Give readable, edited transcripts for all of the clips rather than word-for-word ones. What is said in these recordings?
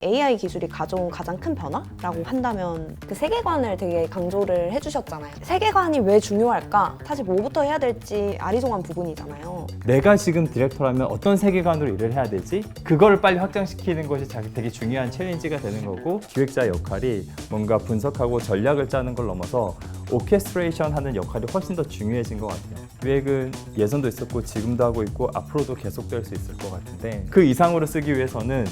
AI 기술이 가져온 가장 큰 변화라고 한다면 그 세계관을 되게 강조를 해주셨잖아요. 세계관이 왜 중요할까? 사실 뭐부터 해야 될지 아리송한 부분이잖아요. 내가 지금 디렉터라면 어떤 세계관으로 일을 해야 되지? 그거를 빨리 확장시키는 것이 되게 중요한 챌린지가 되는 거고, 기획자 역할이 뭔가 분석하고 전략을 짜는 걸 넘어서 오케스트레이션 하는 역할이 훨씬 더 중요해진 것 같아요. 기획은 예전도 있었고 지금도 하고 있고 앞으로도 계속될 수 있을 것 같은데, 그 이상으로 쓰기 위해서는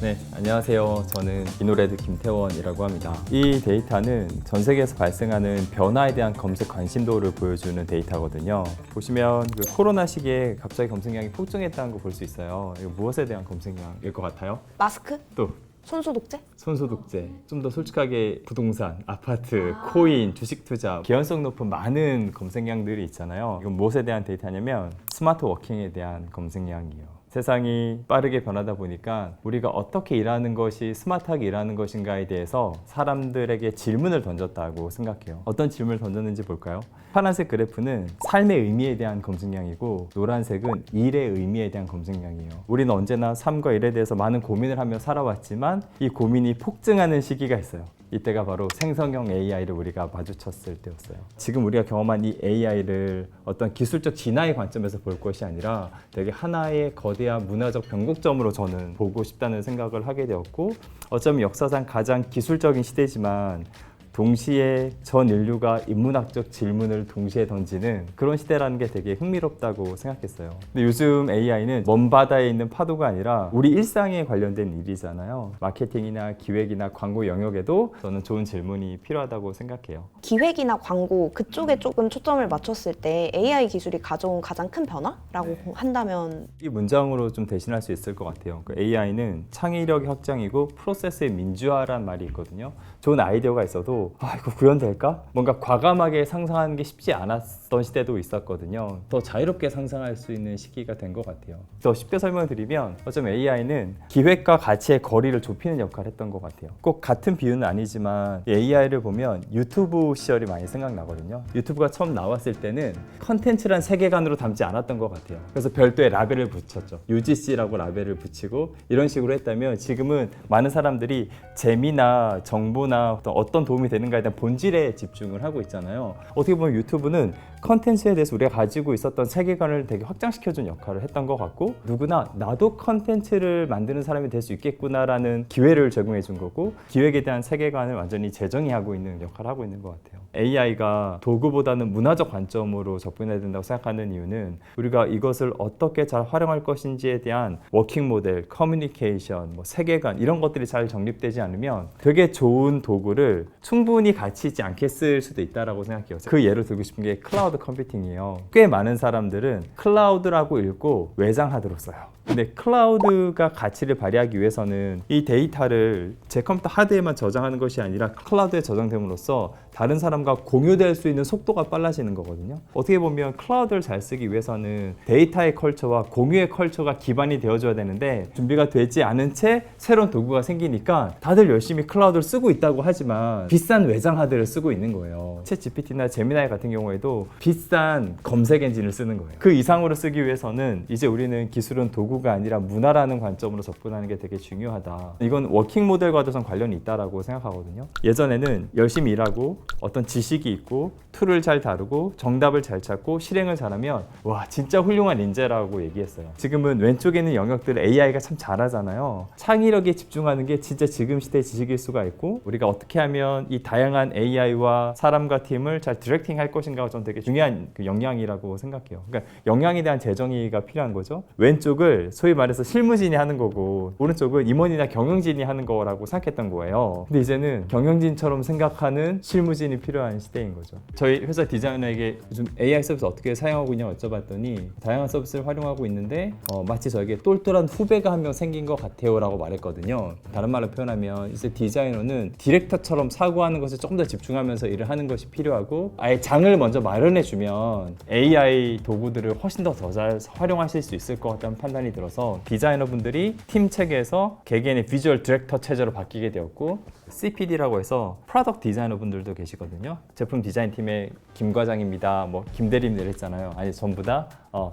네, 안녕하세요. 저는 이노레드 김태원이라고 합니다. 이 데이터는 전 세계에서 발생하는 변화에 대한 검색 관심도를 보여주는 데이터거든요. 보시면 그 코로나 시기에 갑자기 검색량이 폭증했다는 거 볼 수 있어요. 이거 무엇에 대한 검색량일 것 같아요? 마스크? 또 손소독제? 손소독제, 좀 더 솔직하게 부동산, 아파트, 코인, 주식 투자, 개연성 높은 많은 검색량들이 있잖아요. 이건 무엇에 대한 데이터냐면 스마트 워킹에 대한 검색량이에요. 세상이 빠르게 변하다 보니까 우리가 어떻게 일하는 것이 스마트하게 일하는 것인가에 대해서 사람들에게 질문을 던졌다고 생각해요. 어떤 질문을 던졌는지 볼까요? 파란색 그래프는 삶의 의미에 대한 검색량이고, 노란색은 일의 의미에 대한 검색량이에요. 우리는 언제나 삶과 일에 대해서 많은 고민을 하며 살아왔지만 이 고민이 폭증하는 시기가 있어요. 이때가 바로 생성형 AI를 우리가 마주쳤을 때였어요. 지금 우리가 경험한 이 AI를 어떤 기술적 진화의 관점에서 볼 것이 아니라 되게 하나의 거대한 문화적 변곡점으로 저는 보고 싶다는 생각을 하게 되었고, 어쩌면 역사상 가장 기술적인 시대지만 동시에 전 인류가 인문학적 질문을 동시에 던지는 그런 시대라는 게 되게 흥미롭다고 생각했어요. 근데 요즘 AI는 먼 바다에 있는 파도가 아니라 우리 일상에 관련된 일이잖아요. 마케팅이나 기획이나 광고 영역에도 저는 좋은 질문이 필요하다고 생각해요. 기획이나 광고 그쪽에 조금 초점을 맞췄을 때 AI 기술이 가져온 가장 큰 변화라고 한다면 이 문장으로 좀 대신할 수 있을 것 같아요. AI는 창의력의 확장이고 프로세스의 민주화란 말이 있거든요. 좋은 아이디어가 있어도 이거 구현될까? 뭔가 과감하게 상상하는 게 쉽지 않았던 시대도 있었거든요. 더 자유롭게 상상할 수 있는 시기가 된 것 같아요. 더 쉽게 설명을 드리면 어쩌면 AI는 기획과 가치의 거리를 좁히는 역할을 했던 것 같아요. 꼭 같은 비유는 아니지만 AI를 보면 유튜브 시절이 많이 생각나거든요. 유튜브가 처음 나왔을 때는 컨텐츠란 세계관으로 담지 않았던 것 같아요. 그래서 별도의 라벨을 붙였죠. UGC라고 라벨을 붙이고 이런 식으로 했다면, 지금은 많은 사람들이 재미나 정보나 어떤 도움이 되는가에 대한 본질에 집중을 하고 있잖아요. 어떻게 보면 유튜브는 컨텐츠에 대해서 우리가 가지고 있었던 세계관을 되게 확장시켜준 역할을 했던 것 같고, 누구나 나도 컨텐츠를 만드는 사람이 될 수 있겠구나라는 기회를 제공해 준 거고, 기획에 대한 세계관을 완전히 재정의하고 있는 역할을 하고 있는 것 같아요. AI가 도구보다는 문화적 관점으로 접근해야 된다고 생각하는 이유는 우리가 이것을 어떻게 잘 활용할 것인지에 대한 워킹 모델, 커뮤니케이션, 세계관 이런 것들이 잘 정립되지 않으면 되게 좋은 도구를 충분히 가치 있지 않게 쓸 수도 있다고 생각해요. 그 예를 들고 싶은 게 클라우드 컴퓨팅이에요. 꽤 많은 사람들은 클라우드라고 읽고 외장하드로 써요. 근데 클라우드가 가치를 발휘하기 위해서는 이 데이터를 제 컴퓨터 하드에만 저장하는 것이 아니라 클라우드에 저장됨으로써 다른 사람과 공유될 수 있는 속도가 빨라지는 거거든요. 어떻게 보면 클라우드를 잘 쓰기 위해서는 데이터의 컬처와 공유의 컬처가 기반이 되어줘야 되는데, 준비가 되지 않은 채 새로운 도구가 생기니까 다들 열심히 클라우드를 쓰고 있다고 하지만 비싼 외장 하드를 쓰고 있는 거예요. 챗 GPT나 제미나이 같은 경우에도 비싼 검색 엔진을 쓰는 거예요. 그 이상으로 쓰기 위해서는 이제 우리는 기술은 도구가 아니라 문화라는 관점으로 접근하는 게 되게 중요하다. 이건 워킹 모델과도 좀 관련이 있다고 생각하거든요. 예전에는 열심히 일하고 어떤 지식이 있고 툴을 잘 다루고 정답을 잘 찾고 실행을 잘하면 와, 진짜 훌륭한 인재라고 얘기했어요. 지금은 왼쪽에 있는 영역들을 AI가 참 잘하잖아요. 창의력에 집중하는 게 진짜 지금 시대의 지식일 수가 있고, 우리가 어떻게 하면 이 다양한 AI와 사람과 팀을 잘 디렉팅 할 것인가가 전 되게 중요한 역량이라고 생각해요. 그러니까 역량에 대한 재정의가 필요한 거죠. 왼쪽을 소위 말해서 실무진이 하는 거고, 오른쪽은 임원이나 경영진이 하는 거라고 생각했던 거예요. 근데 이제는 경영진처럼 생각하는 실무진이 필요한 시대인 거죠. 저희 회사 디자이너에게 요즘 AI 서비스 어떻게 사용하고 있냐고 여쭤봤더니 다양한 서비스를 활용하고 있는데 마치 저에게 똘똘한 후배가 한 명 생긴 것 같아요 라고 말했거든요. 다른 말로 표현하면 이제 디자이너는 디렉터처럼 사고하는 것에 조금 더 집중하면서 일을 하는 것이 필요하고, 아예 장을 먼저 마련해 주면 AI 도구들을 훨씬 더 잘 활용하실 수 있을 것 같다는 판단이 들어서 디자이너분들이 팀 체계에서 개개인의 비주얼 디렉터 체제로 바뀌게 되었고 CPD라고 해서 프로덕트 디자이너분들도 계시거든요. 제품 디자인 팀의 김 과장입니다. 뭐 김대리님 이랬잖아요. 아니 전부 다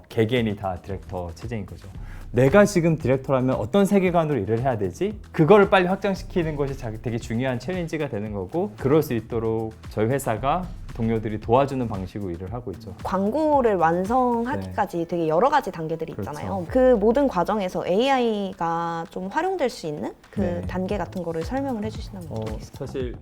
개개인이 다 디렉터 체제인 거죠. 내가 지금 디렉터라면 어떤 세계관으로 일을 해야 되지? 그거를 빨리 확장시키는 것이 되게 중요한 챌린지가 되는 거고 그럴 수 있도록 저희 회사가 동료들이 도와주는 방식으로 일을 하고 있죠. 광고를 완성하기까지 되게 여러 가지 단계들이 있잖아요. 그렇죠. 그 모든 과정에서 AI가 좀 활용될 수 있는 그 네. 단계 같은 거를 설명을 해주신다면 좋겠어요. 사실